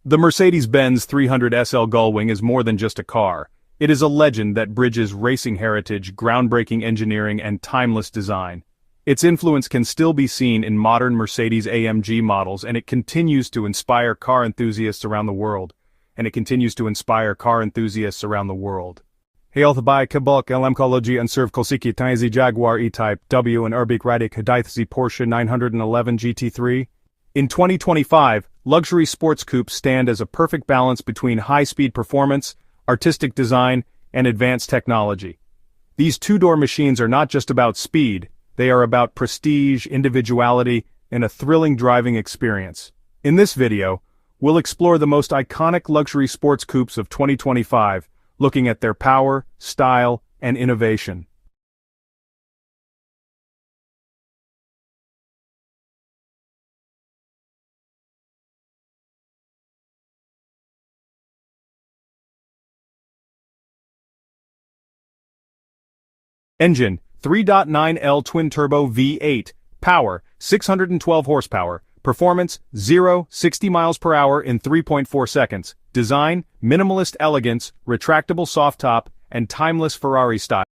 The Mercedes-Benz 300 SL Gullwing is more than just a car. It is a legend that bridges racing heritage, groundbreaking engineering, and timeless design. Its influence can still be seen in modern Mercedes-AMG models, and it continues to inspire car enthusiasts around the world. Health by Kabulk LMcology and serve Kosiki Taizi Jaguar E-Type W and Urbik Radik Hadaithzi Porsche 911 GT3. In 2025, luxury sports coupes stand as a perfect balance between high-speed performance, artistic design, and advanced technology. These two-door machines are not just about speed, they are about prestige, individuality, and a thrilling driving experience. In this video, we'll explore the most iconic luxury sports coupes of 2025, looking at their power, style, and innovation. Engine, 3.9L twin-turbo V8. Power, 612 horsepower. Performance, 0-60 miles per hour in 3.4 seconds. Design, minimalist elegance, retractable soft top, and timeless Ferrari style.